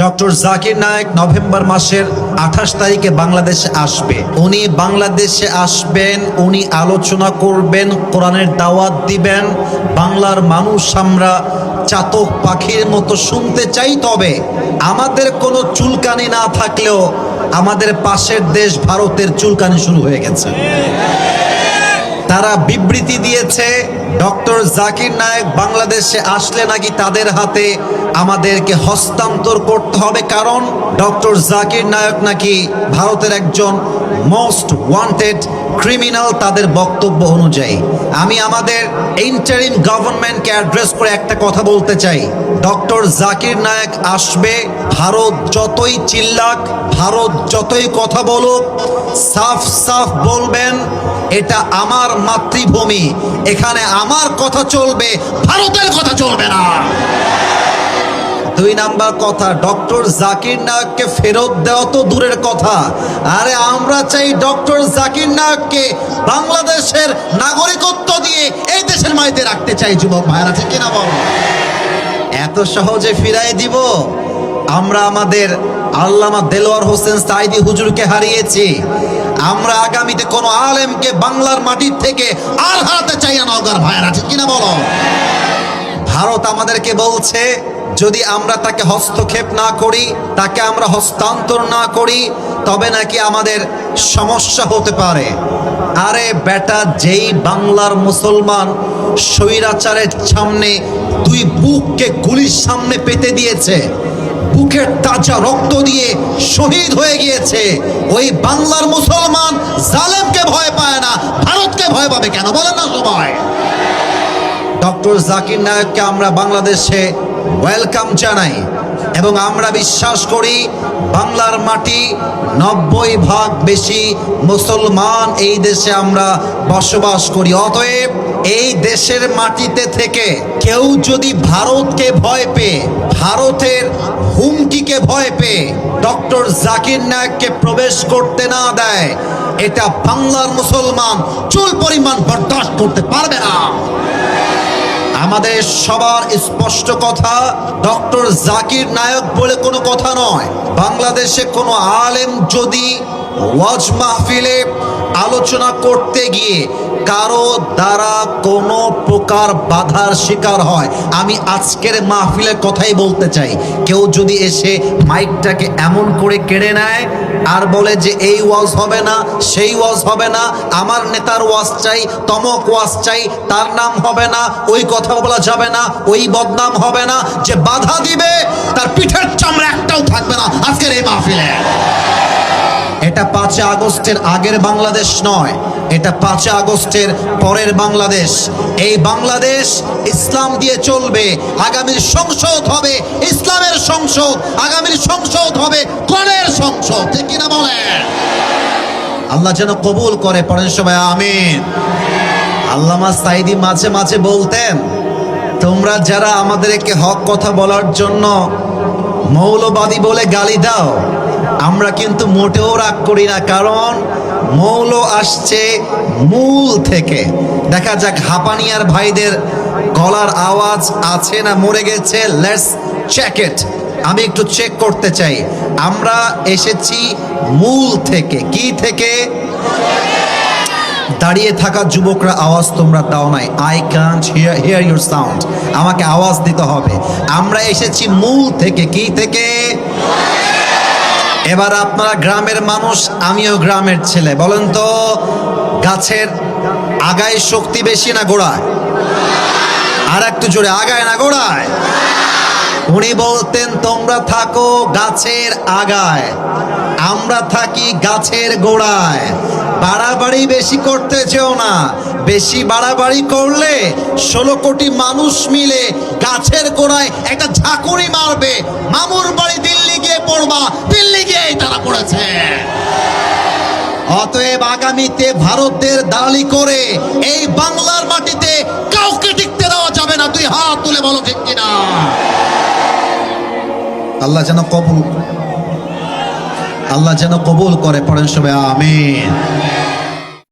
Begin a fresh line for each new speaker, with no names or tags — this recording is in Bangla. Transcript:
ডক্টর জাকির নায়েক নভেম্বর মাসের 28 তারিখে বাংলাদেশে আসবে। উনি বাংলাদেশে আসবেন, উনি আলোচনা করবেন, কোরআনের দাওয়াত দিবেন। বাংলার মানুষ আমরা চাতক পাখির মতো শুনতে চাই। তবে আমাদের কোনো চুলকানি না থাকলেও আমাদের পাশের দেশ ভারতের চুলকানি শুরু হয়ে গেছে। তারা বিবৃতি দিয়েছে ডক্টর জাকির নায়েক বাংলাদেশে আসলে নাকি তাদের হাতে আমাদেরকে হস্তান্তর করতে হবে, কারণ ডক্টর জাকির নায়েক নাকি ভারতের একজন মোস্ট ওয়ান্টেড ক্রিমিনাল তাদের বক্তব্য অনুযায়ী। আমি আমাদের ইন্টারিম গভর্নমেন্টকে অ্যাড্রেস করে একটা কথা বলতে চাই, ডক্টর জাকির নায়েক আসবে, ভারত যতই চিল্লাক, ভারত যতই কথা বলুক, সাফ সাফ বলবেন এটা আমার মাতৃভূমি, এখানে আমার কথা চলবে, ভারতের কথা চলবে না। 2 নাম্বার কথা, ডক্টর জাকির নায়েককে ফেরত দেওয়া তো দূরের কথা, আরে আমরা চাই ডক্টর জাকির নায়েককে বাংলাদেশের নাগরিকত্ব দিয়ে এই দেশের মাটিতে রাখতে চাই। যুবক ভাইরা, ঠিক কিনা বল? এত সহজে ফিরাই দিব? আমরা আমাদের আল্লামা দেলোয়ার হোসেন সাইদি হুজুরকে হারিয়েছি, আমরা আগামীতে কোনো আলেমকে বাংলার মাটির থেকে আর হারাতে চাই না। নওগাঁর ভাইরা, ঠিক কিনা বলো? ভারত আমাদেরকে বলছে যদি আমরা তাকে হস্তক্ষেপ না করি, তাকে আমরা হস্তান্তর না করি, তবে নাকি আমাদের সমস্যা হতে পারে। আরে বেটা, যেই বাংলার মুসলমান স্বৈরাচারের সামনে 2 বুককে গুলির সামনে পেতে দিয়েছে, বুকের তাজা রক্ত দিয়ে শহীদ হয়ে গিয়েছে, ওই বাংলার মুসলমান জালেমকে ভয় পায় না, ভারতকে ভয় পাবে কেন বলেন না সবাই? ডক্টর জাকির নায়েককে আমরা বাংলাদেশে ওয়েলকাম জানাই এবং আমরা বিশ্বাস করি বাংলার মাটি 90% বেশি মুসলমান এই দেশে আমরা বসবাস করি। অতএব এই দেশের মাটিতে থেকে কেউ যদি ভারতকে ভয় পেয়ে, ভারতের হুমকিকে ভয় পেয়ে ডক্টর জাকির নায়েককে প্রবেশ করতে না দেয়, এটা বাংলার মুসলমান চুল পরিমাণ বরদাস্ত করতে পারবে না। আমাদের সবার স্পষ্ট কথা, ডক্টর জাকির নায়েক বলে কোনো কথা নয়। বাংলাদেশে কোনো আলেম যদি ওয়াজ মাহফিলে আলোচনা করতে গিয়ে কারো দ্বারা কোনো প্রকার বাধার শিকার হয়, আমি আজকের মাহফিলের কথাই বলতে চাই, কেউ যদি এসে মাইকটাকে এমন করে কেড়ে নেয় আর বলে যে এই ওয়াজ হবে না, সেই ওয়াজ হবে না, আমার নেতার ওয়াজ চাই, তমক ওয়াজ চাই, তার নাম হবে না, ওই কথা বলা যাবে না, ওই বদনাম হবে না, যে বাধা দিবে তার পিঠের চামড়া একটাও থাকবে না আজকের এই মাহফিলে। এটা 5 আগস্টের আগের বাংলাদেশ নয়, এটা 5 আগস্টের পরের বাংলাদেশ। এই বাংলাদেশ ইসলাম দিয়ে চলবে, আগামীর সংসদ হবে ইসলামের সংসদ, আগামীর সংসদ হবে কোরআনের সংসদ, ঠিক কিনা বলেন? আল্লাহ যেন কবুল করে, পড়েন সবাই আমিন। আল্লামা সাইদি মাঝে মাঝে বলতেন, তোমরা যারা আমাদেরকে হক কথা বলার জন্য মৌলবাদী বলে গালি দাও, আমরা কিন্তু মোটেও রাগ করি না, কারণ মৌল আসছে মূল থেকে। দেখা যাক হাঁপানিয়ার ভাইদের গলার আওয়াজ আছে না মরে গেছে, লেটস চেক ইট। আমি একটু চেক করতে চাই। আমরা এসেছি মূল থেকে। কি থেকে? দাঁড়িয়ে থাকা যুবকরা আওয়াজ তোমরা দাও নাই, I can't here your sound, আমাকে আওয়াজ দিতে হবে। আমরা এসেছি মূল থেকে। কি থেকে? এবার আপনারা গ্রামের মানুষ, আমিও গ্রামের ছেলে, বলেন তো গাছের আগায় শক্তি বেশি না গোড়ায়? আর একটু জোরে, আগায় না গোড়ায়? উনি বলতেন তোমরা থাকো গাছের আগায়, আমরা থাকি গাছের গোড়ায়। বাড়াবাড়ি বেশি করতে চেও না, বেশি বাড়াবাড়ি করলে 16 কোটি মানুষ মিলে গাছের গোড়ায় একটা ঝাঁকুনি মারবে, মামুর বাড়ি দিল্লি গিয়ে পড়বা, দিল্লি গিয়েই তারা পড়েছে। অতএব আগামীতে ভারতের দালালি করে এই বাংলার মাটিতে কাউকে টিকতে দেওয়া যাবে না। 2 হাত তুলে বলো ঠিক কিনা? আল্লাহ যেন কবুল, আল্লাহ যেন কবুল করে, পড়েন সবাই আমিন।